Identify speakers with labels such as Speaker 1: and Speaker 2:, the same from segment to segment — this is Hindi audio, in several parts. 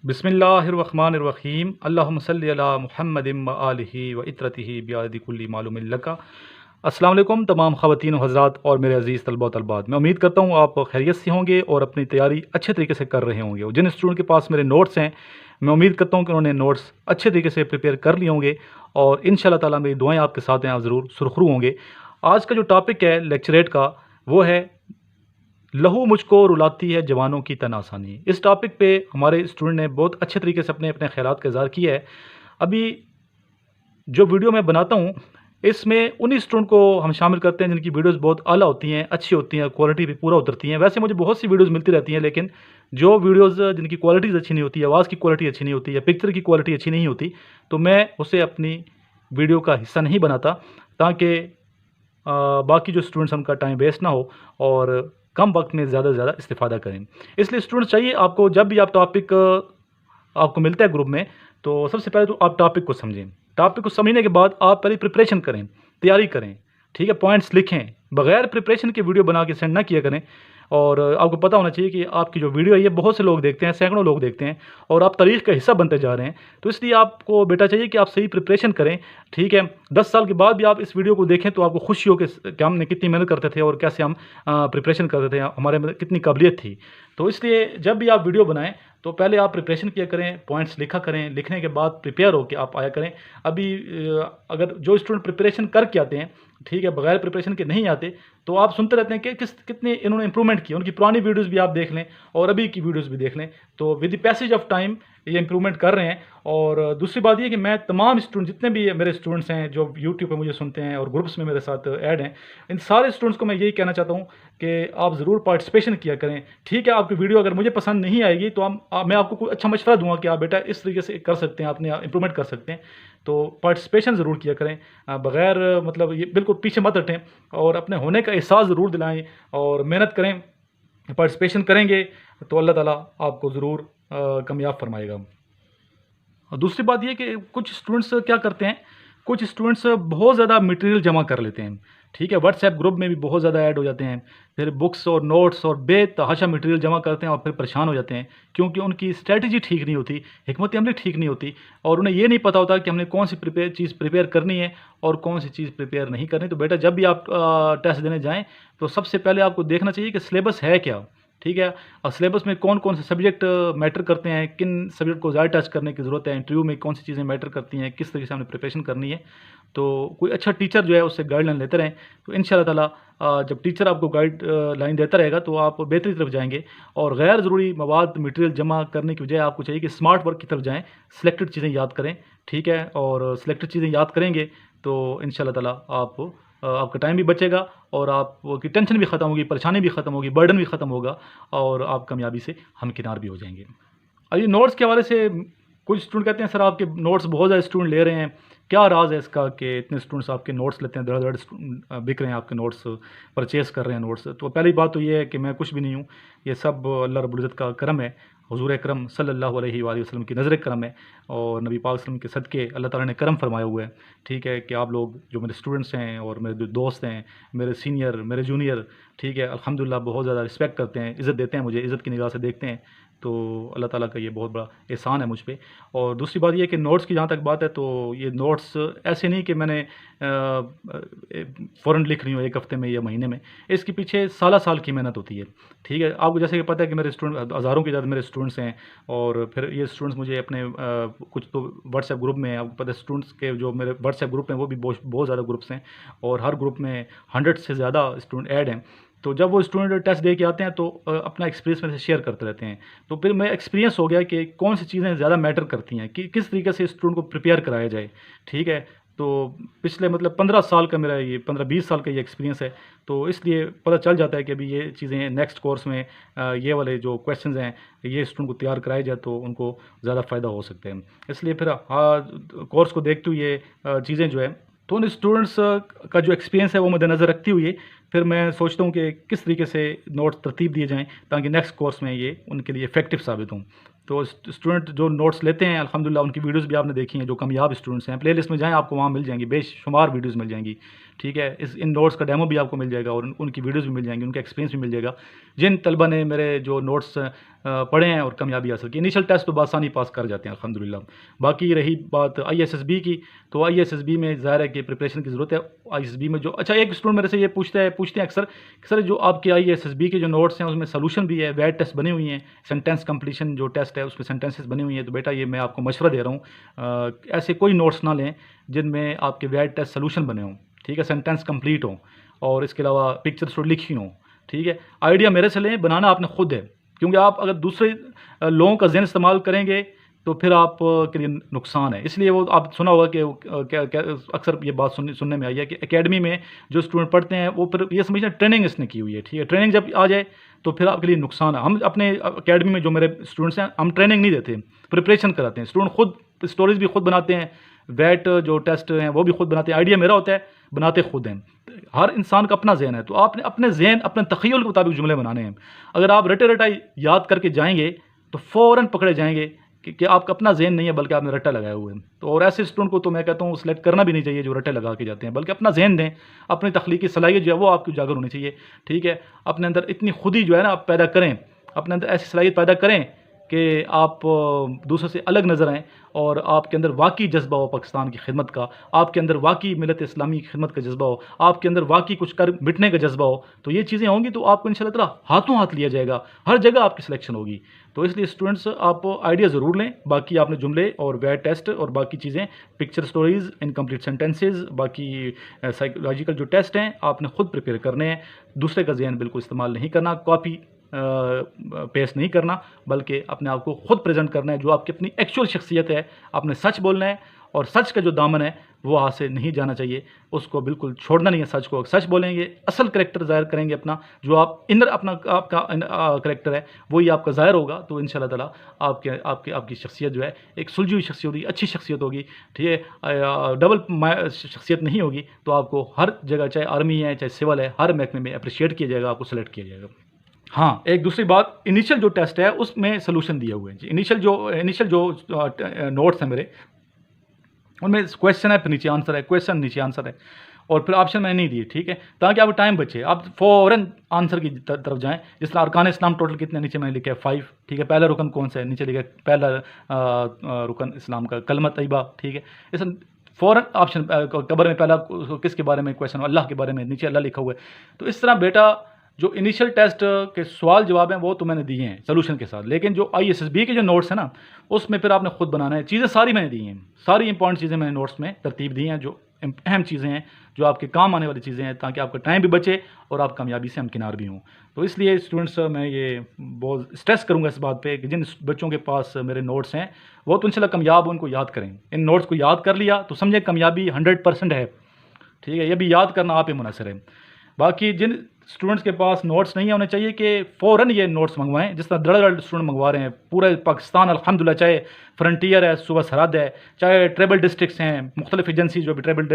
Speaker 1: बिस्मिल्लाहिर्रहमानिर्रहीम अल्लाहुम्मा सल्लि अला मुहम्मदिन व आलिहि व इत्रतिहि बियादि कुल्ली मालूमिन लका। अस्सलाम वालेकुम तमाम ख़वातीन व हज़रात और मेरे अज़ीज़ तलबा व तलबात, मैं उम्मीद करता हूँ आप खैरियत से होंगे और अपनी तैयारी अच्छे तरीके से कर रहे होंगे। और जिन स्टूडेंट के पास मेरे नोट्स हैं, मैं उम्मीद करता हूँ कि उन्होंने नोट्स अच्छे तरीके से प्रिपेयर कर लिए होंगे और इंशाअल्लाह ताला मेरी दुआएँ आपके साथ हैं, आप ज़रूर सुरखरू होंगे। आज का जो टॉपिक है लेक्चरेट का, वो है लहू मुझको रुलाती है जवानों की तनासानी। इस टॉपिक पे हमारे स्टूडेंट ने बहुत अच्छे तरीके से अपने अपने ख़यालात का इज़हार किया है। अभी जो वीडियो मैं बनाता हूँ, इसमें उन्हीं स्टूडेंट को हम शामिल करते हैं जिनकी वीडियोज़ बहुत आला होती हैं, अच्छी होती हैं, क्वालिटी भी पूरा उतरती हैं। वैसे मुझे बहुत सी वीडियोज़ मिलती रहती हैं, लेकिन जो वीडियोज़ जिनकी क्वालिटीज़ अच्छी नहीं होती, आवाज़ की क्वालिटी अच्छी नहीं होती या पिक्चर की क्वालिटी अच्छी नहीं होती, तो मैं उसे अपनी वीडियो का हिस्सा नहीं बनाता, ताकि बाकी जो स्टूडेंट्स उनका टाइम वेस्ट ना हो और कम वक्त में ज़्यादा से ज़्यादा इस्तेफ़ादा करें। इसलिए स्टूडेंट्स चाहिए आपको, जब भी आप टॉपिक आपको मिलता है ग्रुप में, तो सबसे पहले तो आप टॉपिक को समझें। टॉपिक को समझने के बाद आप पहले प्रिपरेशन करें, तैयारी करें, ठीक है, पॉइंट्स लिखें। बगैर प्रिपरेशन के वीडियो बना के सेंड ना किया करें। और आपको पता होना चाहिए कि आपकी जो वीडियो है ये बहुत से लोग देखते हैं, सैकड़ों लोग देखते हैं और आप तारीख़ का हिस्सा बनते जा रहे हैं। तो इसलिए आपको बेटा चाहिए कि आप सही प्रिपरेशन करें, ठीक है। 10 साल के बाद भी आप इस वीडियो को देखें तो आपको खुशी हो कि हमने कितनी मेहनत करते थे और कैसे हम प्रिपरेशन करते थे, हमारे में कितनी काबिलियत थी। तो इसलिए जब भी आप वीडियो बनाएं तो पहले आप प्रिपरेशन किया करें, पॉइंट्स लिखा करें, लिखने के बाद प्रिपेयर होकर आप आया करें। अभी अगर जो स्टूडेंट प्रिपरेशन करके आते हैं, ठीक है, बगैर प्रिपरेशन के नहीं आते, तो आप सुनते रहते हैं कि कितने इन्होंने इंप्रूवमेंट की। उनकी पुरानी वीडियोस भी आप देख लें और अभी की वीडियोस भी देख लें, तो with the passage of time ये इंप्रूवमेंट कर रहे हैं। और दूसरी बात ये कि मैं तमाम स्टूडेंट, जितने भी मेरे स्टूडेंट्स हैं जो यूट्यूब पे मुझे सुनते हैं और ग्रुप्स में मेरे साथ ऐड हैं, इन सारे स्टूडेंट्स को मैं यही कहना चाहता हूँ कि आप ज़रूर पार्टिसिपेशन किया करें, ठीक है। आपकी वीडियो अगर मुझे पसंद नहीं आएगी तो मैं आपको कोई अच्छा मशवरा दूंगा कि आप बेटा इस तरीके से कर सकते हैं, अपने इंप्रूवमेंट कर सकते हैं। तो पार्टिसिपेशन ज़रूर किया करें, बग़ैर मतलब ये बिल्कुल पीछे मत हटें और अपने होने का एहसास ज़रूर दिलाएं और मेहनत करें। पार्टिसिपेशन करेंगे तो अल्लाह ताला आपको ज़रूर कामयाब फरमाएगा। और दूसरी बात ये कि कुछ स्टूडेंट्स क्या करते हैं, कुछ स्टूडेंट्स बहुत ज़्यादा मटेरियल जमा कर लेते हैं, ठीक है। व्हाट्सएप ग्रुप में भी बहुत ज़्यादा ऐड हो जाते हैं, फिर बुक्स और नोट्स और बेतहाशा मटेरियल जमा करते हैं और फिर परेशान हो जाते हैं, क्योंकि उनकी स्ट्रेटजी ठीक नहीं होती, हिकमत अमली ठीक नहीं होती और उन्हें ये नहीं पता होता कि हमने कौन सी चीज़ प्रिपेयर करनी है और कौन सी चीज़ प्रिपेयर नहीं करनी। तो बेटा जब भी आप टेस्ट देने जाएँ तो सबसे पहले आपको देखना चाहिए कि सिलेबस है क्या, ठीक है। और सिलेबस में कौन कौन से सब्जेक्ट मैटर करते हैं, किन सब्जेक्ट को ज़्यादा टच करने की ज़रूरत है, इंटरव्यू में कौन सी चीज़ें मैटर करती हैं, किस तरीके से हमें प्रिपरेशन करनी है। तो कोई अच्छा टीचर जो है उससे गाइडलाइन लेते रहें, तो इंशाअल्लाह ताला जब टीचर आपको गाइड लाइन देता रहेगा तो आप बेहतरी की तरफ जाएंगे। और गैर ज़रूरी मवाद मटेरियल जमा करने की बजाय आपको चाहिए कि स्मार्ट वर्क की तरफ जाएँ, सिलेक्टेड चीज़ें याद करें, ठीक है। और सिलेक्टेड चीज़ें याद करेंगे तो इंशाअल्लाह ताला आपका टाइम भी बचेगा और आपकी टेंशन भी ख़त्म होगी, परेशानी भी ख़त्म होगी, बर्डन भी ख़त्म होगा और आप कामयाबी से हमकिनार भी हो जाएंगे। अभी नोट्स के हवाले से कुछ स्टूडेंट कहते हैं सर आपके नोट्स बहुत ज़्यादा स्टूडेंट ले रहे हैं, क्या राज है इसका कि इतने स्टूडेंट्स आपके नोट्स लेते हैं, धड़ बिक रहे हैं आपके नोट्स, परचेज़ कर रहे हैं नोट्स। तो पहली बात तो ये है कि मैं कुछ भी नहीं हूँ, ये सब अल्लाह रब्बुल इज़्ज़त का करम है, हुज़ूर अकरम सल्लल्लाहु अलैहि वसल्लम की नज़र करम है और नबी पाक वसल्लम के सदक़े अल्लाह ताला ने करम फरमाया हुआ है, ठीक है। कि आप लोग जो मेरे स्टूडेंट्स हैं और मेरे जो दोस्त हैं, मेरे सीनियर, मेरे जूनियर, ठीक है, अल्हम्दुलिल्लाह बहुत ज़्यादा रिस्पेक्ट करते हैं, इज़्ज़त देते हैं, मुझे इज़्ज़त की निगाह से देखते हैं। तो अल्लाह ताला का ये बहुत बड़ा एहसान है मुझ पे। और दूसरी बात ये है कि नोट्स की जहाँ तक बात है, तो ये नोट्स ऐसे नहीं कि मैंने फ़ौरन लिख रही हूँ एक हफ़्ते में या महीने में, इसके पीछे साल की मेहनत होती है, ठीक है। आपको जैसे कि पता है कि मेरे स्टूडेंट हज़ारों की ज़्यादा मेरे स्टूडेंट्स हैं और फिर ये स्टूडेंट्स मुझे अपने कुछ तो व्हाट्सएप ग्रुप में, आपको पता है स्टूडेंट्स के जो मेरे व्हाट्सएप ग्रुप हैं वो भी बहुत ज़्यादा ग्रुप्स हैं और हर ग्रुप में 100 से ज़्यादा स्टूडेंट ऐड हैं। तो जब वो स्टूडेंट टेस्ट दे के आते हैं तो अपना एक्सपीरियंस मेरे से शेयर करते रहते हैं। तो फिर मैं एक्सपीरियंस हो गया कि कौन सी चीज़ें ज़्यादा मैटर करती हैं, कि किस तरीके से स्टूडेंट को प्रिपेयर कराया जाए, ठीक है। तो पिछले मतलब 15 साल का मेरा ये 15-20 साल का ये एक्सपीरियंस है, तो इसलिए पता चल जाता है कि अभी ये चीज़ें नेक्स्ट कोर्स में ये वाले जो क्वेश्चंस हैं ये स्टूडेंट को तैयार कराए जाए तो उनको ज़्यादा फ़ायदा हो सकता है। इसलिए फिर कोर्स को देखते हुए ये चीज़ें जो है, तो उन स्टूडेंट्स का जो एक्सपीरियंस है वो मद्देनज़र रखते हुए फिर मैं सोचता हूँ कि किस तरीके से नोट्स तरतीब दिए जाएँ ताकि नेक्स्ट कोर्स में ये उनके लिए इफ़ेक्टिव साबित हों। तो स्टूडेंट जो नोट्स लेते हैं अल्हम्दुलिल्लाह उनकी वीडियोस भी आपने देखी हैं, जो कामयाब स्टूडेंट्स हैं, प्लेलिस्ट में जाएँ आपको वहाँ मिल जाएंगी, बेशुमार वीडियोस मिल जाएंगी, ठीक है। इन नोट्स का डेमो भी आपको मिल जाएगा और उनकी वीडियोस भी मिल जाएंगी, उनका एक्सपीरियंस भी मिल जाएगा। जिन तलबा ने मेरे जो नोट्स पढ़े हैं और कामयाबी हासिल की। इनिशियल टेस्ट तो बासानी पास कर जाते हैं अल्हम्दुलिल्लाह। बाकी रही बात ISSB की, तो ISSB में ज़ाहिर है कि प्रिपरेशन की ज़रूरत है। ISSB में जो अच्छा एक स्टूडेंट मेरे से ये पूछते हैं अक्सर कि सर जो आपके ISSB के जो नोट्स हैं उसमें सोल्यूशन भी है, वैट टेस्ट बनी हुई हैं, सेंटेंस कंप्लीशन जो टेस्ट है उसमें सेंटेंसेस बनी हुई हैं। तो बेटा ये मैं आपको मशवरा दे रहा हूँ, ऐसे कोई नोट्स ना लें जिनमें आपके वैट टेस्ट सोल्यूशन बने हों, ठीक है, सेंटेंस कंप्लीट हों और इसके अलावा पिक्चर्स थोड़ी लिखी हों, ठीक है। आइडिया मेरे से लें, बनाना आपने खुद है, क्योंकि आप अगर दूसरे लोगों का ज़हन इस्तेमाल करेंगे तो फिर आप के लिए नुकसान है। इसलिए वो आप सुना होगा कि क्या अक्सर ये बात सुनने में आई है कि एकेडमी में जो स्टूडेंट पढ़ते हैं वो फिर ये समझते हैं ट्रेनिंग इसने की हुई है, ठीक है। ट्रेनिंग जब आ जाए तो फिर आपके लिए नुकसान है। हम अपने एकेडमी में जो मेरे स्टूडेंट्स हैं हम ट्रेनिंग नहीं देते, प्रिपरेशन कराते हैं। स्टूडेंट खुद स्टोरीज भी खुद बनाते हैं, वैट जो टेस्ट हैं वो भी खुद बनाते हैं। आइडिया मेरा होता है, बनाते खुद हैं। हर इंसान का अपना जहन है, तो आपने अपने जहन अपने तख़य्युल के मुताबिक जुमले बनाने हैं। अगर आप रटे रटाई याद करके जाएंगे तो फ़ौरन पकड़े जाएंगे कि आपका अपना जहन नहीं है बल्कि आपने रट्टा लगाए हुए हैं। तो और ऐसे स्टूडेंट को तो मैं कहता हूँ सिलेक्ट करना भी नहीं चाहिए जो रट्टे लगा के जाते हैं, बल्कि अपना जहन दें, अपनी तख्लीकी सलाहियत जो है वो आपकी उजागर होनी चाहिए, ठीक है। अपने अंदर इतनी खुदी जो है ना आप पैदा करें, अपने अंदर ऐसी सलाहियत पैदा करें कि आप दूसरों से अलग नज़र आएँ और आपके अंदर वाकई जज्बा हो पाकिस्तान की खिदमत का, आपके अंदर वाकई मिलत इस्लामी की खिदमत का जज्बा हो, आपके अंदर वाकई कुछ कर मिटने का जज्बा हो। तो ये चीज़ें होंगी तो आपको इंशाअल्लाह ताला हाथों हाथ लिया जाएगा, हर जगह आपकी सिलेक्शन होगी। तो इसलिए स्टूडेंट्स आप आइडिया ज़रूर लें। बाकी आपने जुमले और वैट टेस्ट और बाकी चीज़ें, पिक्चर स्टोरीज़, इनकम्प्लीट सेंटेंसेज, बाकी साइकोलॉजिकल जो टेस्ट हैं आपने खुद प्रिपेयर करने हैं। दूसरे का ज़हन बिल्कुल इस्तेमाल नहीं करना, कॉपी पेस्ट नहीं करना, बल्कि अपने आप को खुद प्रेजेंट करना है। जो आपकी अपनी एक्चुअल शख्सियत है आपने सच बोलना है और सच का जो दामन है वो हाथ से नहीं जाना चाहिए, उसको बिल्कुल छोड़ना नहीं है। सच को सच बोलेंगे, असल करैक्टर ज़ाहिर करेंगे अपना, जो आप इनर अपना आपका करैक्टर है वही आपका ज़ाहिर होगा। तो इंशाअल्लाह ताला आपकी शख्सियत जो है एक सुलझी हुई शख्सियत होगी, अच्छी शख्सियत होगी, ठीक है। डबल शख्सियत नहीं होगी। तो आपको हर जगह, चाहे आर्मी है चाहे सिविल है, हर महकमे में अप्रिशिएट किया जाएगा, आपको सेलेक्ट किया जाएगा। हाँ, एक दूसरी बात, इनिशियल जो टेस्ट है उसमें सोल्यूशन दिए हुए हैं जी। इनिशियल जो नोट्स हैं मेरे, उनमें क्वेश्चन है, फिर नीचे आंसर है, क्वेश्चन नीचे आंसर है, और फिर ऑप्शन मैंने नहीं दिए, ठीक है, ताकि आपको टाइम बचे, आप फ़ौरन आंसर की तरफ जाएं। जिस तरह अरकान इस्लाम टोटल कितने, नीचे मैंने लिखा है 5, ठीक है। पहला रुकन कौन सा है, नीचे लिखा है पहला रुकन इस्लाम का कलमा तैयबा, ठीक है। इस फ़ौरन ऑप्शन कबर में पहला किसके बारे में क्वेश्चन, अल्लाह के बारे में, नीचे अल्लाह लिखा हुआ है। तो इस तरह बेटा जो इनिशियल टेस्ट के सवाल जवाब हैं वो तो मैंने दिए हैं सोल्यूशन के साथ, लेकिन जो ISSB के जो नोट्स हैं ना उसमें फिर आपने खुद बनाना है। चीज़ें सारी मैंने दी हैं, सारी इंपॉर्टेंट चीज़ें मैंने नोट्स में तरतीब दी हैं, जो अहम चीज़ें हैं, जो आपके काम आने वाली चीज़ें हैं, ताकि आपका टाइम भी बचे और आप कामयाबी से हमकिनार भी हों। तो इसलिए स्टूडेंट्स मैं ये बहुत स्ट्रेस करूँगा इस बात पे कि जिन बच्चों के पास मेरे नोट्स हैं वो तो इंशाल्लाह कामयाब, उनको याद करें। इन नोट्स को याद कर लिया तो समझे कामयाबी 100% है, ठीक है। ये भी याद करना आप ही मुनासिर है। बाकी जिन स्टूडेंट्स के पास नोट्स नहीं होने चाहिए कि फ़ौरन ये नोट्स मंगवाएं, जिस तरह दड़ स्टूडेंट मंगवा रहे हैं पूरे पाकिस्तान अल्हम्दुलिल्लाह, चाहे फ्रंटियर है, सूबा सरहद है, चाहे ट्राइबल डिस्ट्रिक्ट्स हैं, मुख्तलिफ एजेंसी जो भी ट्राइबल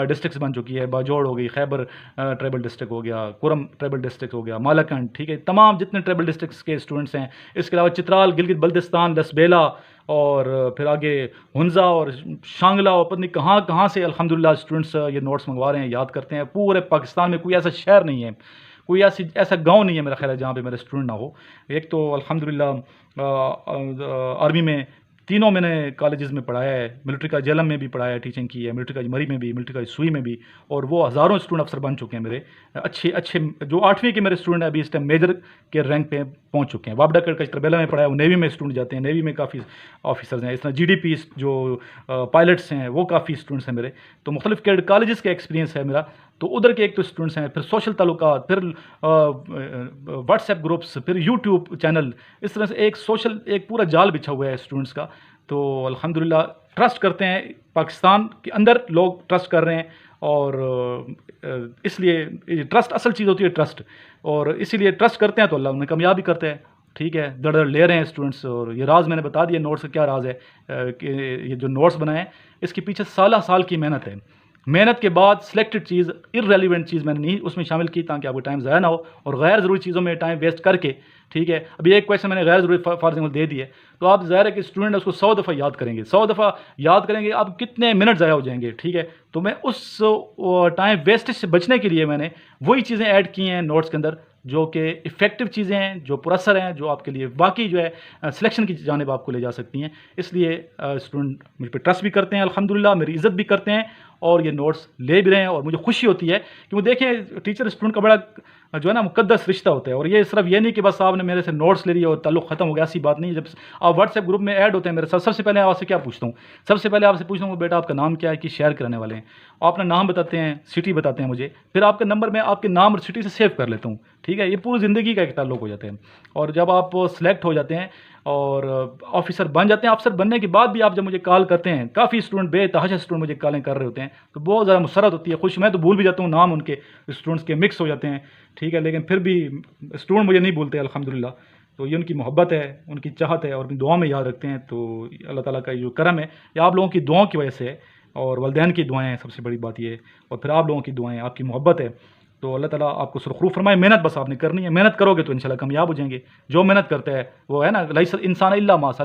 Speaker 1: डिस्ट्रिक्ट्स बन चुकी है, बाजोड़ हो गई, खैबर ट्राइबल डिस्ट्रिक्ट हो गया, कुरम ट्राइबल डिस्ट्रिक्ट हो गया, मालाकंड, ठीक है। तमाम जितने ट्राइबल डिस्ट्रिक्ट्स के स्टूडेंट्स हैं, इसके अलावा चित्राल, गिलगित बल्तिस्तान, लसबेला और फिर आगे हुंजा और शांगला और पता नहीं कहाँ कहाँ से अल्हम्दुलिल्लाह स्टूडेंट्स ये नोट्स मंगवा रहे हैं, याद करते हैं। पूरे पाकिस्तान में कोई ऐसा शहर नहीं है, कोई ऐसा गांव नहीं है मेरा ख्याल है जहाँ पे मेरे स्टूडेंट ना हो। एक तो अल्हम्दुलिल्लाह आर्मी में तीनों मैंने कॉलेजेस में पढ़ाया है, मिलिट्री का जेलम में भी पढ़ाया है, टीचिंग की है, मिलिट्री का मरी में भी, मिलिट्री का सुई में भी, और वो हज़ारों स्टूडेंट अफसर बन चुके हैं मेरे। अच्छे जो 8वीं के मेरे स्टूडेंट हैं अभी इस टाइम मेजर के रैंक पे पहुंच चुके हैं। वापडा का तरबेला में पढ़ाया, वो नेवी में स्टूडेंट जाते हैं, नेवी में काफ़ी ऑफिसर्स हैं। इस तरह GDP जो पायलट्स हैं वो काफ़ी स्टूडेंट्स हैं मेरे। तो मुख्तलिफ कैडेट कॉलेजेस का एक्सपीरियंस है मेरा। तो उधर के एक तो स्टूडेंट्स हैं, फिर सोशल ताल्लुकात, फिर व्हाट्सएप ग्रुप्स, फिर यूट्यूब चैनल, इस तरह से एक पूरा जाल बिछा हुआ है स्टूडेंट्स का। तो अल्हम्दुलिल्लाह ट्रस्ट करते हैं, पाकिस्तान के अंदर लोग ट्रस्ट कर रहे हैं, और इसलिए ट्रस्ट असल चीज़ होती है, ट्रस्ट, और इसीलिए ट्रस्ट करते हैं तो अल्लाह उन्हें कामयाब भी करते हैं, ठीक है। दर दर ले रहे हैं स्टूडेंट्स। और ये राज मैंने बता दिया नोट्स का क्या राज है, कि ये जो नोट्स बनाए हैं इसके पीछे साल की मेहनत है। मेहनत के बाद सिलेक्टेड चीज़, इररेलेवेंट चीज़ मैंने नहीं उसमें शामिल की ताकि आपको टाइम ज़ाया ना हो, और गैर ज़रूरी चीज़ों में टाइम वेस्ट करके, ठीक है। अभी एक क्वेश्चन मैंने गैर ज़रूरी फॉर एग्जाम्पल दे दिए, तो आप ज़ाहिर है कि स्टूडेंट उसको 100 दफ़ा याद करेंगे, 100 दफ़ा याद करेंगे, आप कितने मिनट ज़ाया हो जाएंगे, ठीक है। तो मैं उस टाइम वेस्टेज से बचने के लिए मैंने वही चीज़ें ऐड की हैं नोट्स के अंदर, जो कि इफ़ेक्टिव चीज़ें हैं, जो पुरअसर हैं, जो आपके लिए वाकई जो है सिलेक्शन की जानिब आपको ले जा सकती हैं। इसलिए स्टूडेंट मुझ पे ट्रस्ट भी करते हैं अल्हम्दुलिल्लाह, मेरी इज़्ज़त भी करते हैं और ये नोट्स ले भी रहे हैं और मुझे खुशी होती है कि वो देखें टीचर स्टूडेंट का बड़ा जो है ना मुक़द्दस रिश्ता होता है। और ये सिर्फ ये नहीं कि बस आपने मेरे से नोट्स ले लिए और ताल्लुक़ ख़त्म हो गया, ऐसी बात नहीं है। जब आप व्हाट्सएप ग्रुप में ऐड होते हैं मेरे साथ, सबसे पहले आपसे क्या पूछता हूँ, सबसे पहले आपसे पूछता हूँ बेटा आपका नाम क्या है, किस शहर के रहने वाले हैं। आप अपना नाम बताते हैं, सिटी बताते हैं मुझे, फिर आपका नंबर मैं आपके नाम और सिटी से सेव कर लेता हूँ। ठीक है, ये पूरी ज़िंदगी का एक ताल्लुक़ हो जाता है। और जब आप सेलेक्ट हो जाते हैं और ऑफिसर बन जाते हैं, अफसर बनने के बाद भी आप जब मुझे कॉल करते हैं, काफ़ी स्टूडेंट बेतहाशा स्टूडेंट मुझे कॉलें कर रहे होते हैं, तो बहुत ज़्यादा मुसरत होती है, खुश। मैं तो भूल भी जाता हूँ नाम, उनके स्टूडेंट्स के मिक्स हो जाते हैं। ठीक है, लेकिन फिर भी स्टूडेंट मुझे नहीं भूलते अल्हम्दुलिल्लाह। तो ये उनकी मोहब्बत है, उनकी चाहत है और अपनी दुआ में याद रखते हैं। तो अल्लाह ताला का जो करम है ये आप लोगों की दुआओं की वजह से है और वालिदैन की दुआएं हैं, सबसे बड़ी बात ये है। और फिर आप लोगों की दुआएं, आपकी मोहब्बत है। तो अल्लाह ताला आपको सुरखरू फरमाए। मेहनत बस आपने करनी है, मेहनत करोगे तो इंशाल्लाह कामयाब हो जाएंगे। जो मेहनत करता है वो है ना, लैसा इंसान इल्ला मा सा,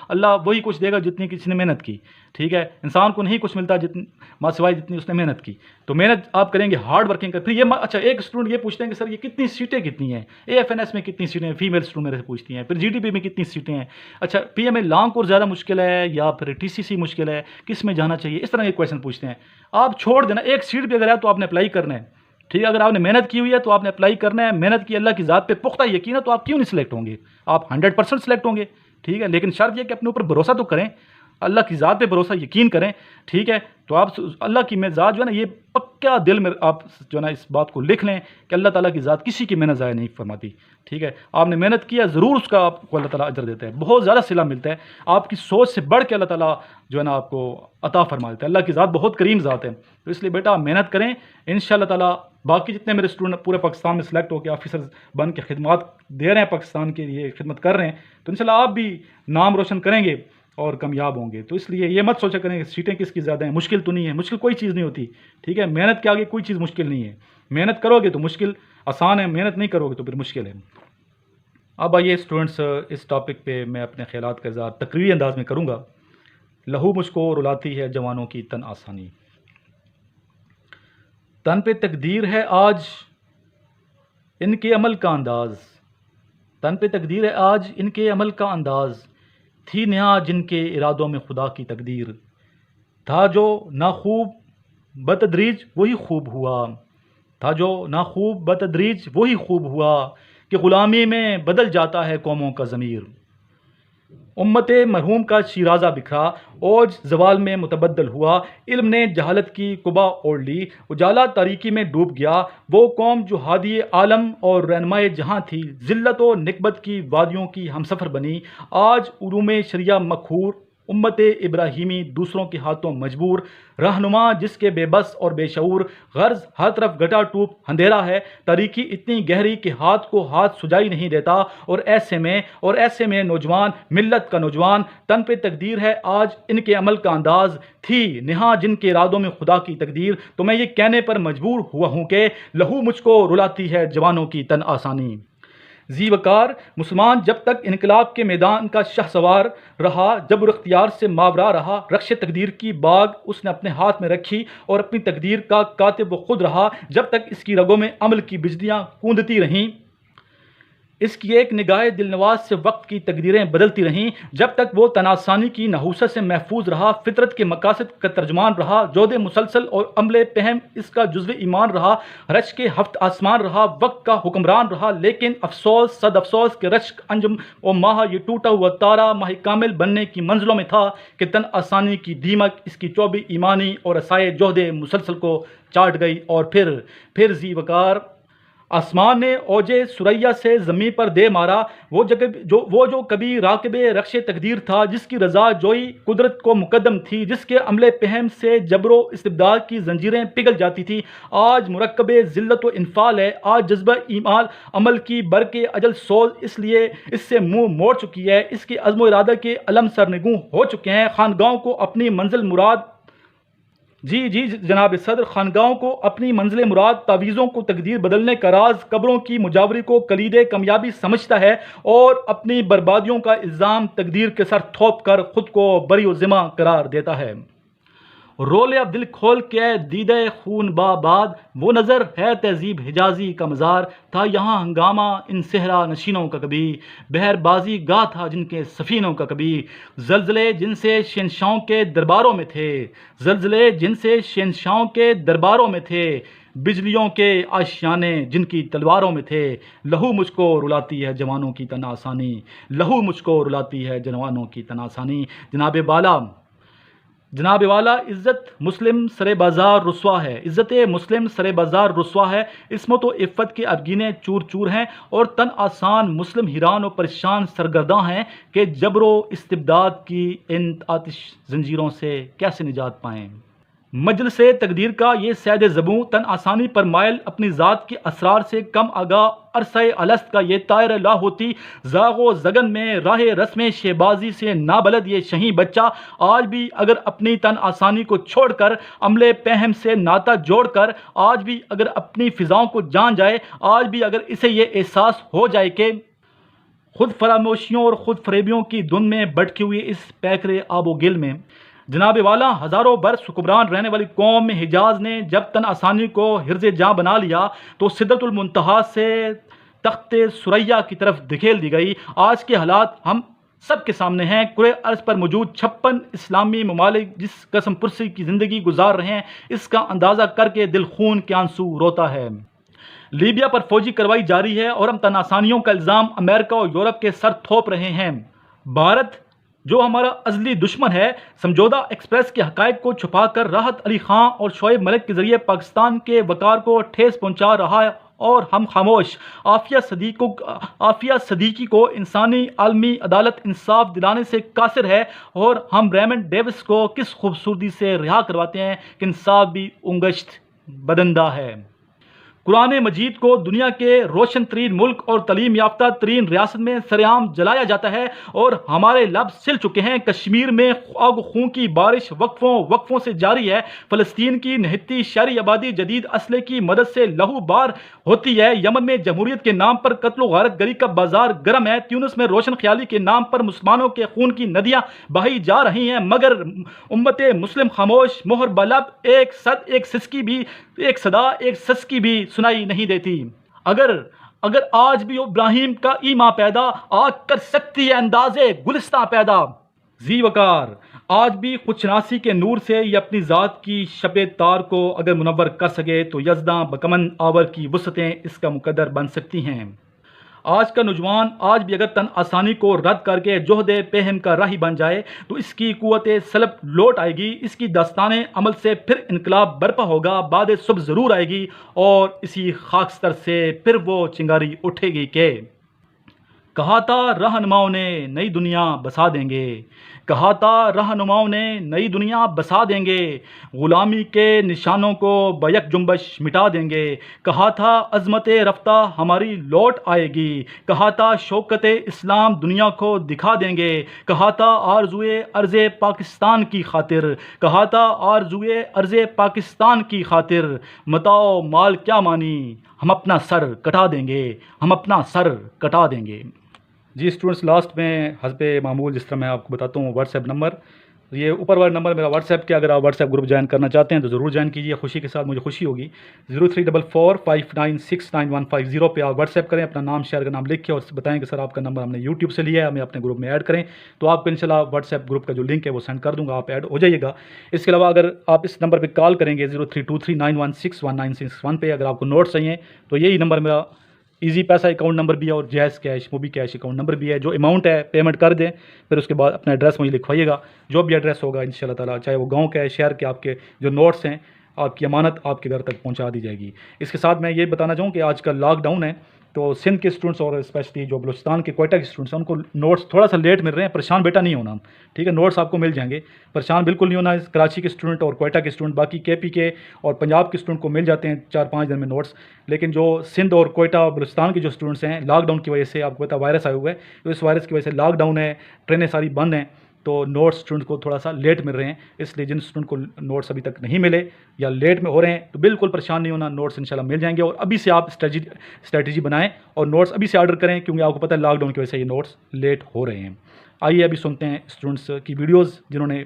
Speaker 1: अल्लाह वही कुछ देगा जितनी किसी ने मेहनत की। ठीक है, इंसान को नहीं कुछ मिलता जितनी माँ सिवाय जितनी उसने मेहनत की। तो मेहनत आप करेंगे, हार्ड वर्किंग कर। फिर ये अच्छा, एक स्टूडेंट ये पूछते हैं कि सर ये कितनी सीटें कितनी हैं, AFNS में कितनी सीटें हैं, फीमेल स्टूडेंट मेरे से पूछती हैं। फिर GDP में कितनी सीटें हैं। अच्छा, PMA लॉन्ग कोर्स ज़्यादा मुश्किल है या फिर TCC मुश्किल है, किस में जाना चाहिए, इस तरह के क्वेश्चन पूछते हैं। आप छोड़ देना, एक सीट भी अगर है तो आपने अप्लाई करना है। ठीक है, अगर आपने मेहनत की हुई है तो आपने अप्लाई करना है। मेहनत की, अल्लाह की ज़ात पे पुख्ता यकीन है तो आप क्यों नहीं सिलेक्ट होंगे, आप 100% सिलेक्ट होंगे। ठीक है, लेकिन शर्त यह कि अपने ऊपर भरोसा तो करें, अल्लाह की ज़ात पे भरोसा यकीन करें। ठीक है, तो आप अल्लाह की ज़ात जो है ना, ये पक्का दिल में आप जो है ना इस बात को लिख लें कि अल्लाह ताला की ज़ात किसी की मेहनत ज़ाया नहीं फरमाती। ठीक है, आपने मेहनत किया, ज़रूर उसका आपको अल्लाह ताला अजर देता है, बहुत ज़्यादा सिला मिलता है। आपकी सोच से बढ़ के अल्लाह ताला जो है ना आपको अता फरमा देता है। अल्लाह की ज़ात बहुत करीम ज़ात है। तो इसलिए बेटा मेहनत करें, इंशाअल्लाह ताला बाकी जितने मेरे स्टूडेंट पूरे पाकिस्तान में सेलेक्ट होकर ऑफिसर बन के खिदमत दे रहे हैं, पाकिस्तान के लिए खिदमत कर रहे हैं, तो इंशाल्लाह आप भी नाम रोशन करेंगे और कामयाब होंगे। तो इसलिए ये मत सोचा करें कि सीटें किसकी ज़्यादा हैं, मुश्किल तो नहीं है, मुश्किल कोई चीज़ नहीं होती। ठीक है, मेहनत के आगे कोई चीज़ मुश्किल नहीं है। मेहनत करोगे तो मुश्किल आसान है, मेहनत नहीं करोगे तो फिर मुश्किल है। अब आइए स्टूडेंट्स, इस टॉपिक पे मैं अपने ख्यालात का इज़हार तकरीरी अंदाज में करूँगा। लहू मुझको रुलाती है जवानों की तन आसानी, तन पे तकदीर है आज इनके अमल का अंदाज़, तन पे तकदीर है आज इनके अमल का अंदाज़, थी नेहा जिनके इरादों में खुदा की तकदीर, था जो नाखूब बतदरीज वही खूब हुआ, था जो नाखूब बतदरीज वही खूब हुआ, कि ग़ुलामी में बदल जाता है कौमों का ज़मीर। उम्मत मरहूम का शीराज़ा बिखरा, ओज जवाल में मुतबद्दल हुआ, इल्म ने जहालत की कुबा ओढ़ ली, उजाला तारीकी में डूब गया, वो कौम जो हादी आलम और रहनुमाए जहाँ थी, ज़िल्लत व निकबत की वादियों की हमसफ़र बनी, आज उलूम शरिया मखूर, उम्मत इब्राहीमी दूसरों के हाथों मजबूर, रहनुमा जिसके बेबस और बेशऊर, गर्ज हर तरफ गटा टूप अंधेरा है, तारीकी इतनी गहरी कि हाथ को हाथ सुजाई नहीं देता, और ऐसे में नौजवान मिल्लत का नौजवान, तन पे तकदीर है आज इनके अमल का अंदाज़, थी नेहा जिनके इरादों में खुदा की तकदीर। तो मैं ये कहने पर मजबूर हुआ हूँ कि लहू मुझको रुलाती है जवानों की तन आसानी। जी वकार मुसलमान जब तक इनकलाब के मैदान का शहसवार रहा, जब इख्तियार से मावरा रहा, रक्श तकदीर की बाग उसने अपने हाथ में रखी और अपनी तकदीर का कातिब वो खुद रहा, जब तक इसकी रगों में अमल की बिजलियाँ कूदती रहीं, इसकी एक निगाह दिलनवाज से वक्त की तकदीरें बदलती रहीं, जब तक वो तनासानी की नहूसत से महफूज रहा, फितरत के मकासद का तर्जमान रहा, जोदे मुसलसल और अमले पहम इसका जुज़्व ईमान रहा, रश के हफ्त आसमान रहा, वक्त का हुक्मरान रहा, लेकिन अफसोस सद अफसोस के रश्क अंजुम और माह ये टूटा हुआ तारा माह कामिल बनने की मंजिलों में था कि तन आसानी की दीमक इसकी चौबी ईमानी और असाए जोहदे मुसलसल को चाट गई। और फिर जी वकार आसमान ने ओजे सुरैया से ज़मीन पर दे मारा, वो जो कभी राकबे रक्शे तकदीर था, जिसकी रज़ा जोई कुदरत को मुकद्दम थी, जिसके अमले पहम से जबरो इस्तिबदाल की जंजीरें पिघल जाती थी, आज मुरक्कबे ज़िल्लत व इन्फाल है, आज जज्बा ईमाल अमल की बरके अजल सोल इसलिए इससे मुँह मोड़ चुकी है, इसके अज़्म इरादा के अलम सरनगू हो चुके हैं, खानगाहों को अपनी मंजिल मुराद जी जनाब सदर, खानगाहों को अपनी मंजिल मुराद, तावीज़ों को तकदीर बदलने का राज, कब्रों की मुजावरी को कलीदे कामयाबी समझता है और अपनी बर्बादियों का इल्ज़ाम तकदीर के सर थोप कर खुद को बरी व ज़िम्मा करार देता है। रोले अब दिल खोल के दीदे खून बाबाद, वो नज़र है तहजीब हिजाजी का मज़ार, था यहाँ हंगामा इन सहरा नशीनों का कभी, बहरबाजी गाह था जिनके सफ़ीनों का कभी, ज़लज़ले जिनसे शहंशाहों के दरबारों में थे, ज़लज़ले जिनसे शहंशाहों के दरबारों में थे, बिजलियों के आशियाने जिनकी तलवारों में थे, लहू मुझको रुलाती है जवानों की तन आसानी, लहू मुझको रुलाती है जवानों की तन आसानी। जनाब वाला इज़्ज़त मुस्लिम सरे बाज़ार रुस्वा है, इज़्ज़त मुस्लिम सरे बाज़ार रुस्वा है, इस्मत व इफ़्फ़त के अरगीने चूर चूर हैं, और तन आसान मुस्लिम हिरान और परेशान सरगर्दा हैं कि जबरो इस्तिबदाद की इन आतिश जंजीरों से कैसे निजात पाएँ। मजल से तकदीर का ये सैद ज़बूं तन आसानी पर मायल, अपनी ज़ात के असरार से कम आगा अरसे अलस्त का ये तायर ला होती, ज़ागो ज़गन में राह रस्म शेबाजी से नाबलद ये शहीं बच्चा, आज भी अगर अपनी तन आसानी को छोड़कर अमले पहम से नाता जोड़कर, आज भी अगर अपनी फ़िज़ाओं को जान जाए, आज भी अगर इसे ये एहसास हो जाए कि खुद फरामोशियों और ख़ुद फरेबियों की धुन में भटकी हुई इस पैकरे आबो गिल में, जनाब वाला हज़ारों बरस हुक्मरान रहने वाली कौम में हिजाज ने जब तन आसानी को हिर्ज़ जाँ बना लिया तो सिदरतुल मुंतहा से तख्ते सुरैया की तरफ धकेल दी गई। आज के हालात हम सब के सामने हैं। कुरे अर्ज़ पर मौजूद 56 इस्लामी ममालिक जिस कसम पुरसी की ज़िंदगी गुजार रहे हैं, इसका अंदाज़ा करके दिल खून के आंसू रोता है। लीबिया पर फौजी कार्रवाई जारी है और हम तन आसानियों का इल्ज़ाम अमेरिका और यूरोप के सर थोप रहे हैं। भारत जो हमारा अज़ली दुश्मन है, समझौता एक्सप्रेस के हक़ाइक़ को छुपाकर राहत अली ख़ान और शोएब मलिक के ज़रिए पाकिस्तान के वक़ार को ठेस पहुँचा रहा है, और हम खामोश। आफिया सदीकी को इंसानी आलमी अदालत इंसाफ दिलाने से कासिर है, और हम रेमंड डेविस को किस खूबसूरती से रिहा करवाते हैं कि इंसाफ भी उंगश्त बदंदा है। कुरान मजीद को दुनिया के रोशन तरीन मुल्क और तलीम याफ्ता तरीन रियासत में सरेआम जलाया जाता है, और हमारे लब सिल चुके हैं। कश्मीर में आग खून की बारिश वक्फों से जारी है। फ़लस्तीन की निहत्ती शहरी आबादी जदीद असले की मदद से लहूबार होती है। यमन में जमहूरियत के नाम पर कत्ल गारत गरी का बाजार गर्म है। ट्यूनिस में रोशन ख्याली के नाम पर मुसलमानों के खून की नदियाँ बही जा रही हैं, मगर उम्मत मुस्लिम खामोश। मोहर बलब एक सदा एक सस्की भी सुनाई नहीं देती। अगर आज भी इब्राहिम का ईमा पैदा, आग कर सकती है अंदाज़े गुलिस्तां पैदा। जी वकार आज भी खुदशनासी के नूर से ये अपनी ज़ात की शबे तार को अगर मुनव्वर कर सके तो यज़दां बकमन आवर की वसअतें इसका मुकद्दर बन सकती हैं। आज का नौजवान आज भी अगर तन आसानी को रद्द करके जोहदे पेहम का राही बन जाए तो इसकी कुव्वत सलब लौट आएगी। इसकी दास्तान अमल से फिर इनकलाब बर्पा होगा, बाद सुबह ज़रूर आएगी, और इसी खाकस्तर से फिर वो चिंगारी उठेगी कि कहा था रहनुमाओं ने नई दुनिया बसा देंगे, कहा था रहनुमाओं ने नई दुनिया बसा देंगे, ग़ुलामी के निशानों को बैक जुम्बश मिटा देंगे, कहा था अज़मत रफ्ता हमारी लौट आएगी, कहा था शौकत इस्लाम दुनिया को दिखा देंगे, कहा था आरज़ुए अर्ज़े पाकिस्तान की खातिर, कहा था आरज़ुए अर्ज़े पाकिस्तान की खातिर, मताओ माल क्या मानी हम अपना सर कटा देंगे, हम अपना सर कटा देंगे। जी स्टूडेंट्स, लास्ट में हस्बे मामूल जिस तरह मैं आपको बताता हूँ व्हाट्सएप नंबर, ये ऊपर वाला नंबर मेरा व्हाट्सएप के, अगर आप व्हाट्सएप ग्रुप ज्वाइन करना चाहते हैं तो ज़रूर ज्वाइन कीजिए, खुशी के साथ मुझे खुशी होगी। 0344596950 पे आप व्हाट्सएप करें, अपना नाम शेयर का नाम लिख के और बताएं कि सर आपका नंबर हमने यूट्यूब से लिया है, हमें अपने ग्रुप में ऐड करें, तो आपको इंशाल्लाह व्हाट्सएप ग्रुप का जो लिंक है वो सेंड कर दूँगा, आप ऐड हो जाइएगा। इसके अलावा अगर आप इस नंबर पर कॉल करेंगे 032391619661 पे, अगर आपको नोट्स चाहिए तो यही नंबर मेरा इजी पैसा अकाउंट नंबर भी है और JazzCash Mobicash account number भी है। जो अमाउंट है पेमेंट कर दें, फिर उसके बाद अपना एड्रेस मुझे लिखवाइएगा, जो भी एड्रेस होगा इंशाल्लाह ताला, चाहे वो गांव का है, शहर के, आपके जो नोट्स हैं, आपकी अमानत आपके घर तक पहुंचा दी जाएगी। इसके साथ मैं ये बताना चाहूँ कि आज का लॉकडाउन है, तो सिंध के स्टूडेंट्स और स्पेशली जो बलूचिस्तान के कोयटा के स्टूडेंट्स हैं, उनको नोट्स थोड़ा सा लेट मिल रहे हैं। परेशान बेटा नहीं होना, ठीक है, नोट्स आपको मिल जाएंगे, परेशान बिल्कुल नहीं होना। कराची के स्टूडेंट और कोयटा के स्टूडेंट, बाकी KP के और पंजाब के स्टूडेंट को मिल जाते हैं 4-5 दिन में नोट्स, लेकिन जो सिंध और कोयटा और बलूचिस्तान के जो स्टूडेंट्स हैं, लॉकडाउन की वजह से, आपको पता वायरस आया हुआ है, तो इस वायरस की वजह से लॉकडाउन है, ट्रेनें सारी बंद हैं, तो नोट्स स्टूडेंट को थोड़ा सा लेट मिल रहे हैं। इसलिए जिन स्टूडेंट को नोट्स अभी तक नहीं मिले या लेट में हो रहे हैं तो बिल्कुल परेशान नहीं होना, नोट्स इंशाल्लाह मिल जाएंगे। और अभी से आप स्ट्रेटजी बनाएं और नोट्स अभी से ऑर्डर करें, क्योंकि आपको पता है लॉकडाउन की वजह से ये नोट्स लेट हो रहे हैं। आइए अभी सुनते हैं स्टूडेंट्स की वीडियोज़ जिन्होंने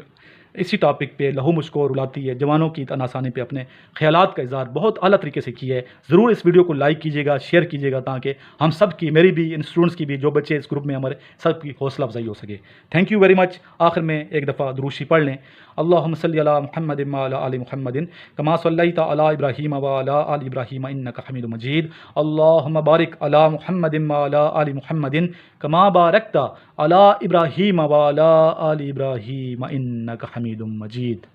Speaker 1: इसी टॉपिक पे लहू मुझको रुलाती है जवानों की तन आसानी पे अपने ख्यालात का इज़हार बहुत आला तरीके से किया है। ज़रूर इस वीडियो को लाइक कीजिएगा, शेयर कीजिएगा, ताकि हम सब की, मेरी भी, इन स्टूडेंट्स की भी, जो बच्चे इस ग्रुप में हमारे, सब की हौसला अफजाई हो सके। Thank you very much. आखिर में एक दफ़ा दुरूशी पढ़ लें। अल्लाहुम्मा सल्लि अला मुहम्मदिन व अला आलि मुहम्मदिन कमा सल्लैता अला इब्राहीम व अला आलि इब्राहीम इन्नका हमीदुम मजीद। अल्लाहुम्मा बारिक अला मुहम्मदिन व अला आलि मुहम्मदिन कमा बारकता अला इब्राहीम व अला आलि इब्राहीम इन्नका हमीदुम मजीद।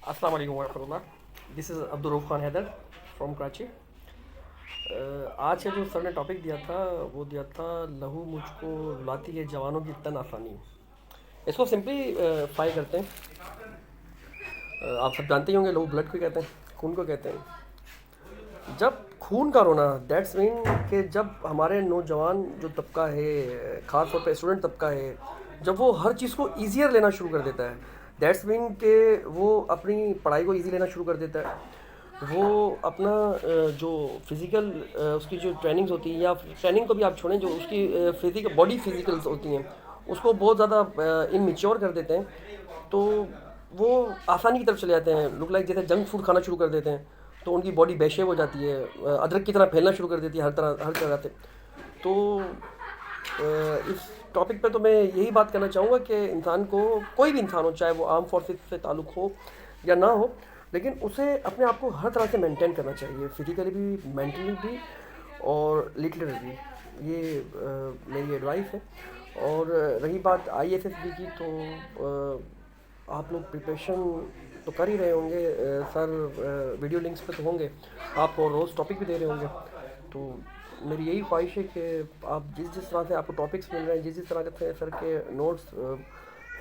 Speaker 2: अस्सलाम वालेकुम वरहमतुल्लाह। This is Abdul Rauf Khan Haider from Karachi. आज का जो सर ने टॉपिक दिया था वो दिया था लहू मुझको रुलाती है जवानों की तन आसानी। इसको सिंपली करते हैं। आप सब जानते ही होंगे लहू ब्लड को कहते हैं, खून को कहते हैं। जब खून का रोना, दैट्स मीन कि जब हमारे नौजवान जो तबका है, ख़ास तौर पे स्टूडेंट तबका है, जब वो हर चीज़ को ईजियर लेना शुरू कर देता है, दैट्स मीन कि वो अपनी पढ़ाई को ईजी लेना शुरू कर देता है, वो अपना जो फिज़िकल उसकी जो ट्रेनिंग्स होती है, या ट्रेनिंग को भी आप छोड़ें, जो उसकी फिज़िकल बॉडी फिज़िकल्स होती हैं, उसको बहुत ज़्यादा इनमेच्योर कर देते हैं। तो वो आसानी की तरफ चले जाते हैं। लुक लाइक जैसे जंक फूड खाना शुरू कर देते हैं, तो उनकी बॉडी बेशेप हो जाती है, अदरक की तरह फैलना शुरू कर देती है हर जगह से। तो इस टॉपिक पे तो मैं यही बात करना चाहूँगा कि इंसान को, कोई भी इंसान हो, चाहे वो आर्म फोर्सेस से ताल्लुक़ हो या ना हो, लेकिन उसे अपने आप को हर तरह से मेंटेन करना चाहिए, फिज़िकली भी, मेंटली भी और लिटरली भी। ये मेरी एडवाइस है। और रही बात ISSB की, तो आप लोग प्रिपरेशन तो कर ही रहे होंगे। सर वीडियो लिंक्स पे तो होंगे, आपको रोज़ टॉपिक भी दे रहे होंगे। तो मेरी यही ख्वाहिश है कि आप जिस तरह से आपको टॉपिक्स मिल रहे हैं, जिस तरह के सर के नोट्स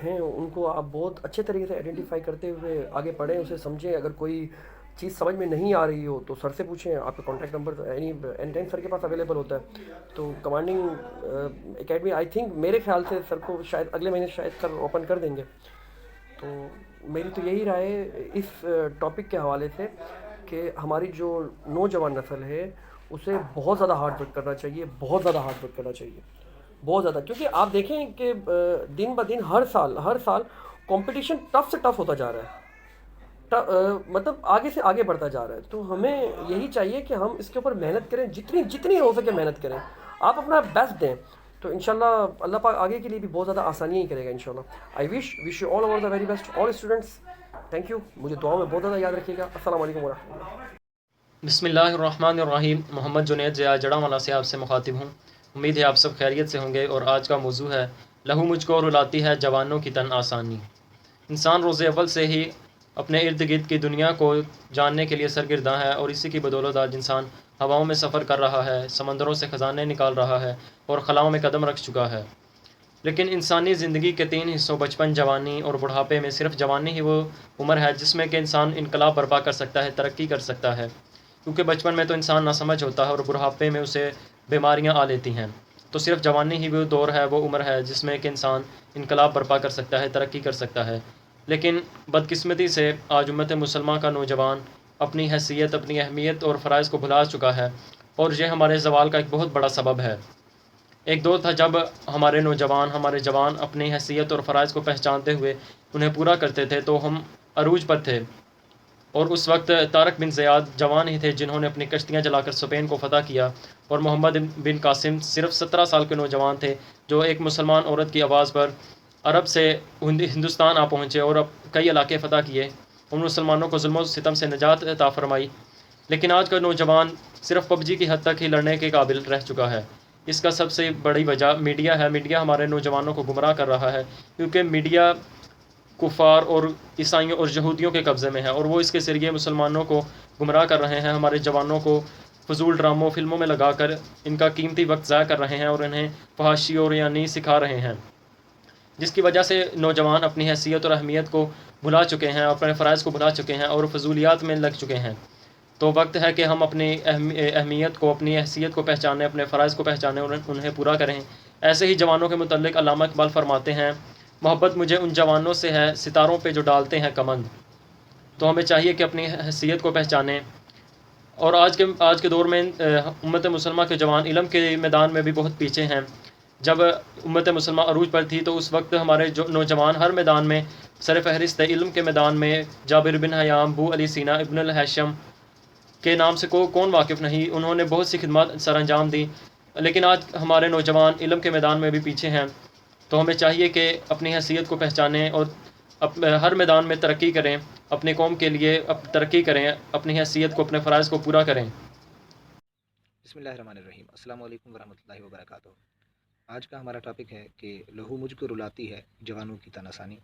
Speaker 2: हैं, उनको आप बहुत अच्छे तरीके से आइडेंटिफाई करते हुए आगे पढ़ें, उसे समझें। अगर कोई चीज़ समझ में नहीं आ रही हो तो सर से पूछें। आपका contact number any time sir के पास अवेलेबल होता है। तो कमांडिंग एकेडमी, आई थिंक, मेरे ख्याल से सर को शायद अगले महीने शायद सर ओपन कर देंगे। तो मेरी तो यही राय है इस टॉपिक के हवाले से कि हमारी जो नौजवान नस्ल है उसे बहुत ज़्यादा हार्ड वर्क करना चाहिए, बहुत ज़्यादा हार्ड वर्क करना चाहिए, बहुत ज़्यादा। क्योंकि आप देखें कि दिन ब दिन हर साल कंपटीशन टफ से टफ होता जा रहा है, मतलब आगे से आगे बढ़ता जा रहा है। तो हमें यही चाहिए कि हम इसके ऊपर मेहनत करें, जितनी जितनी हो सके मेहनत करें, आप अपना बेस्ट दें, तो इंशाल्लाह अल्लाह पाक आगे के लिए भी बहुत ज़्यादा आसानियाँ ही करेगा इंशाल्लाह। I wish you all over the very best, all students. Thank you. मुझे दुआ में बहुत ज़्यादा याद रखिएगा। अस्सलाम वालेकुम वरहमतुल्लाह।
Speaker 3: बिस्मिल्लाहिर्रहमानिर्रहीम। मोहम्मद जुनैद ज़िया जड़ावाला से आपसे मुखातिब हूँ। उम्मीद है आप सब खैरियत से होंगे। और आज का मौजू है लहू मुझको रुलाती है जवानों की तन आसानी। इंसान रोज़ अव्वल से ही अपने इर्द गिर्द की दुनिया को जानने के लिए सरगर्दा है, और इसी की बदौलत आज इंसान हवाओं में सफ़र कर रहा है, समंदरों से ख़जाने निकाल रहा है और खलाओं में कदम रख चुका है। लेकिन इंसानी ज़िंदगी के 3 हिस्सों, बचपन, जवानी और बुढ़ापे में, सिर्फ जवानी ही वो उम्र है जिसमें कि इंसान इनकलाब बर्पा कर सकता है, तरक्की कर सकता है। क्योंकि बचपन में तो इंसान नासमझ होता है और बुढ़ापे में उसे बीमारियां आ लेती हैं। तो सिर्फ जवानी ही वो दौर है, वो उम्र है जिसमें कि इंसान इनकलाब बर्पा कर सकता है, तरक्की कर सकता है। लेकिन बदकिस्मती से आज उम्मत मुसलमान का नौजवान अपनी हैसियत, अपनी अहमियत और फ़राइज़ को भुला चुका है, और यह हमारे ज़वाल का एक बहुत बड़ा सबब है। एक दौर था जब हमारे नौजवान, हमारे जवान अपनी हैसियत और फ़राइज़ को पहचानते हुए उन्हें पूरा करते थे, तो हम अरूज पर थे। और उस वक्त तारक बिन ज़ियाद जवान ही थे जिन्होंने अपनी कश्तियाँ जलाकर स्पेन को फ़तह किया, और मोहम्मद बिन कासिम सिर्फ 17 साल के नौजवान थे जो एक मुसलमान औरत की आवाज़ पर अरब से हिंदुस्तान आ पहुँचे और अब कई इलाके फ़तह किए, उन मुसलमानों को जुल्म सितम से निजात अता फरमाई। लेकिन आज का नौजवान सिर्फ पबजी की हद तक ही लड़ने के काबिल रह चुका है। इसका सबसे बड़ी वजह मीडिया है। मीडिया हमारे नौजवानों को गुमराह कर रहा है, क्योंकि मीडिया कुफ़ार और ईसाइयों और यहूदियों के कब्ज़े में है, और वो इसके ज़रिए मुसलमानों को गुमराह कर रहे हैं। हमारे जवानों को फजूल ड्रामों, फ़िल्मों में लगाकर इनका कीमती वक्त ज़ाया कर रहे हैं और इन्हें फहाशी और यानी सिखा रहे हैं, जिसकी वजह से नौजवान अपनी हैसियत और अहमियत को भुला चुके हैं, अपने फ़राइज़ को भुला चुके हैं और फजूलियात में लग चुके हैं। तो वक्त है कि हम अपनी अहमियत को, अपनी हैसियत को पहचानें, अपने फ़राइज़ को पहचानें और उन्हें पूरा करें। ऐसे ही जवानों के मुतल्लिक़ अल्लामा इक़बाल फरमाते हैं, मोहब्बत मुझे उन जवानों से है सितारों पे जो डालते हैं कमंद। तो हमें चाहिए कि अपनी हैसियत को पहचानें। और आज के दौर में उम्मत मुसलमान के जवान इल्म के मैदान में भी बहुत पीछे हैं। जब उम्मत मुसलमान अरूज पर थी तो उस वक्त हमारे जो नौजवान हर मैदान में सर फहरिस्त इल्म के मैदान में जाबिर बिन हयाम, अबू अली सीना, इब्न अल हैशम के नाम से कौन वाकिफ़ नहीं। उन्होंने बहुत सी खिदमत सर अंजाम दी, लेकिन आज हमारे नौजवान इल्म के मैदान में भी पीछे हैं। तो हमें चाहिए कि अपनी हैसियत को पहचानें और हर मैदान में तरक्की करें, अपनी कौम के लिए तरक्की करें, अपनी हैसियत को, अपने फ़राइज़ को पूरा करें।
Speaker 4: बिस्मिल्लाहिर्रहमानिर्रहीम। अस्सलाम वालेकुम वरहमतुल्लाहि वबरकातुहू। आज का हमारा टॉपिक है कि लहू मुझको रुलाती है जवानों की तनासानी।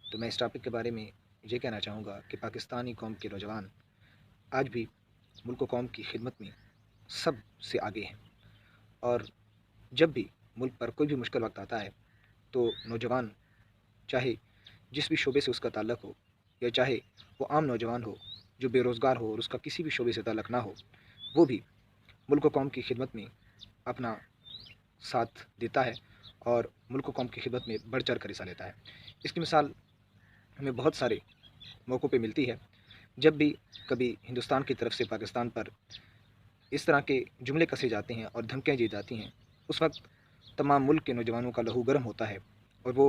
Speaker 4: तो मैं इस टॉपिक के बारे में ये कहना चाहूँगा कि पाकिस्तानी कौम के नौजवान आज भी मुल्क व कौम की खिदमत में सब से आगे हैं, और जब भी मुल्क पर कोई भी मुश्किल वक्त आता है तो नौजवान, चाहे जिस भी शोबे से उसका ताल्लुक़ हो, या चाहे वो आम नौजवान हो जो बेरोज़गार हो और उसका किसी भी शोबे से ताल्लुक़ ना हो, वो भी मुल्क व कौम की खिदमत में अपना साथ देता है और मुल्क व कौम की खिदमत में बढ़ चढ़ कर हिस्सा लेता है। इसकी मिसाल हमें बहुत सारे मौक़ों पे मिलती है। जब भी कभी हिंदुस्तान की तरफ से पाकिस्तान पर इस तरह के जुमले कसे जाते हैं और धमकियाँ दी जाती हैं, उस वक्त तमाम मुल्क के नौजवानों का लहू गर्म होता है और वो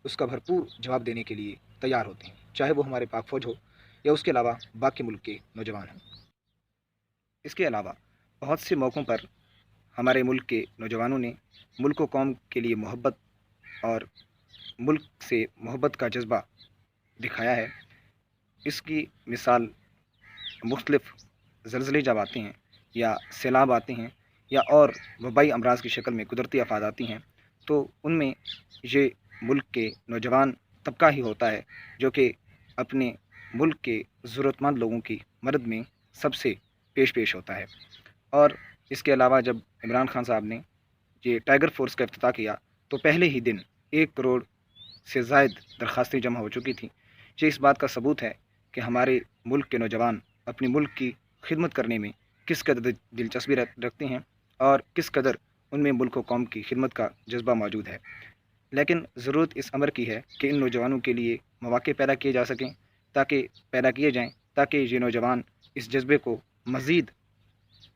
Speaker 4: उसका भरपूर जवाब देने के लिए तैयार होते हैं, चाहे वो हमारे पाक फ़ौज हो या उसके अलावा बाकी मुल्क के नौजवान हों। इसके अलावा बहुत से मौक़ों पर हमारे मुल्क के नौजवानों ने मुल्क व कौम के लिए मोहब्बत और मुल्क से मोहब्बत का जज्बा दिखाया है। इसकी मिसाल मुख्तलिफ़ ज़लज़ले जब आते हैं या सैलाब आते हैं या और वबाई अमराज की शक्ल में कुदरती आफ़ात आती हैं, तो उनमें ये मुल्क के नौजवान तबका ही होता है जो कि अपने मुल्क के ज़रूरतमंद लोगों की मदद में सबसे पेश होता है। और इसके अलावा जब इमरान खान साहब ने ये टाइगर फोर्स का इफ्तिताह किया तो पहले ही दिन 1 करोड़ से ज़ायद दरख्वास्तें जमा हो चुकी थीं। ये इस बात का सबूत है कि हमारे मुल्क के नौजवान अपने मुल्क की खिदमत करने में किस कदर दिलचस्पी रखते हैं और किस कदर उनमें मुल्क व कौम की खिदमत का जज्बा मौजूद है। लेकिन ज़रूरत इस अमर की है कि इन नौजवानों के लिए मौक़े पैदा किए जा सकें, ताकि ये नौजवान इस जज्बे को मज़ीद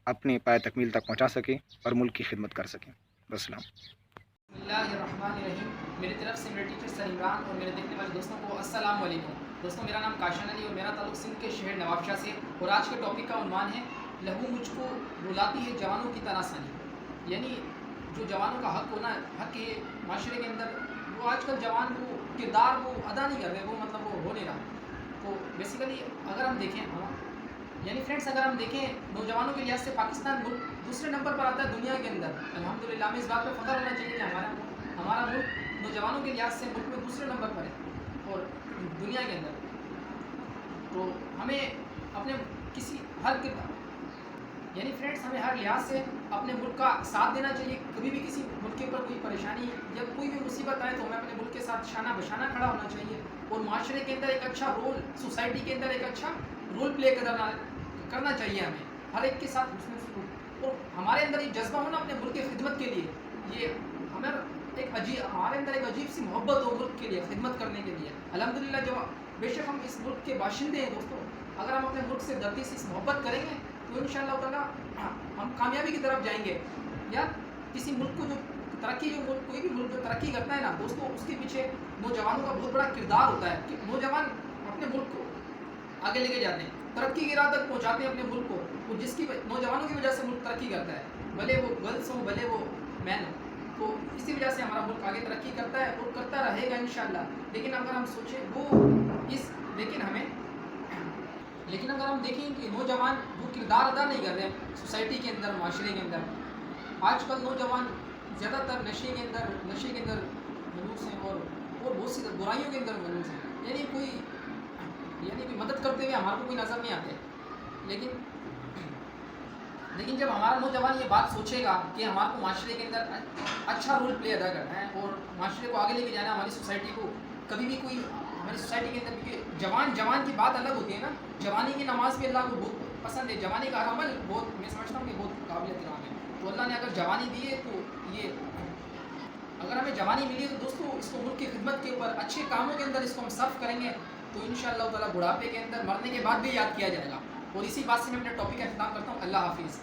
Speaker 4: अपने पाए तकमील तक पहुँचा सकें और मुल्क की खिदमत कर सकें। वस्सलाम।
Speaker 5: बिस्मिल्लाहिर्रहमानिर्रहीम। मेरी तरफ से मेरे टीचर सर इमरान और मेरे देखने वाले दोस्तों को अस्सलाम वालेकुम। दोस्तों, मेरा नाम काशन अली और मेरा ताल्लुक़ सिंध के शहर नवाबशाह से, और आज के टॉपिक का उन्वान है लहू मुझको रुलाती है जवानों की तनासानी। यानी जो जवानों का हक होना हक है माशरे के अंदर, वो आजकल जवान वो किरदार वो अदा नहीं कर रहे, वो मतलब वो हो नहीं रहा। तो बेसिकली अगर हम देखें अगर हम देखें नौजवानों के लिहाज से पाकिस्तान मुल्क दूसरे नंबर पर आता है दुनिया के अंदर। अल्हम्दुलिल्लाह, हमें इस बात पे फ़ख्र होना चाहिए कि हमारा मुल्क नौजवानों के लिहाज से मुल्क में दूसरे नंबर पर है और दुनिया के अंदर। तो हमें अपने हमें हर लिहाज से अपने मुल्क का साथ देना चाहिए। कभी भी किसी मुल्क के ऊपर कोई परेशानी या कोई भी मुसीबत आए तो हमें अपने मुल्क के साथ शाना बशाना खड़ा होना चाहिए और माशरे के अंदर एक अच्छा रोल, सोसाइटी के अंदर एक अच्छा रोल प्ले करना चाहिए हमें हर एक के साथ उसमें। और हमारे अंदर ये जज्बा हो ना अपने मुल्क की खिदमत के लिए, ये हमारे अंदर एक अजीब सी मोहब्बत हो मुल्क के लिए खिदमत करने के लिए। अल्हम्दुलिल्लाह, जब बेशक हम इस मुल्क के बाशिंदे हैं दोस्तों, अगर हम अपने मुल्क से धरती से इस मोहब्बत करेंगे तो इंशाअल्लाह ताला हम कामयाबी की तरफ जाएंगे। या किसी मुल्क को कोई भी मुल्क जो तरक्की करता है ना दोस्तों, उसके पीछे नौजवानों का बहुत बड़ा किरदार होता है कि नौजवान अपने मुल्क को आगे लेके जाते हैं, तरक्की की राह तक पहुँचाते हैं अपने मुल्क को, और जिसकी नौजवानों की वजह से मुल्क तरक्की करता है, भले वो गर्ल्स हो भले वो मैन हो। तो इसी वजह से हमारा मुल्क आगे तरक्की करता है और करता रहेगा इंशाअल्लाह। लेकिन अगर हम सोचें लेकिन अगर हम देखें कि नौजवान वो किरदार अदा नहीं कर रहे हैं सोसाइटी के अंदर, माशरे के अंदर, आजकल नौजवान ज़्यादातर नशे के अंदर मलूस हैं और बहुत सी बुराइयों के अंदर मलूस हैं। यानी कोई मदद करते हुए हमारे को कोई नज़र नहीं आते। लेकिन जब हमारा नौजवान ये बात सोचेगा कि हमारे को माशरे के अंदर अच्छा रोल प्ले अदा करना है और माशरे को आगे लेके जाना है, हमारी सोसाइटी को कभी भी कोई हमारी सोसाइटी के अंदर, क्योंकि जवान की बात अलग होती है ना, जवानी की नमाज भी अल्लाह को बहुत पसंद है, जवानी का हर अमल बहुत, मैं समझता हूँ कि बहुत काबिल एहतराम है। तो अल्लाह ने अगर जवानी दी है तो अगर हमें जवानी मिली है तो दोस्तों इसको मुल्क की खिदमत के ऊपर अच्छे कामों के अंदर इसको हम सर्व करेंगे तो इंशाअल्लाह ताला बुढ़ापे के अंदर मरने के बाद भी याद किया जाएगा। और इसी बात से मैं अपने टॉपिक का इख्तिताम करता हूँ। अल्लाह हाफिज़।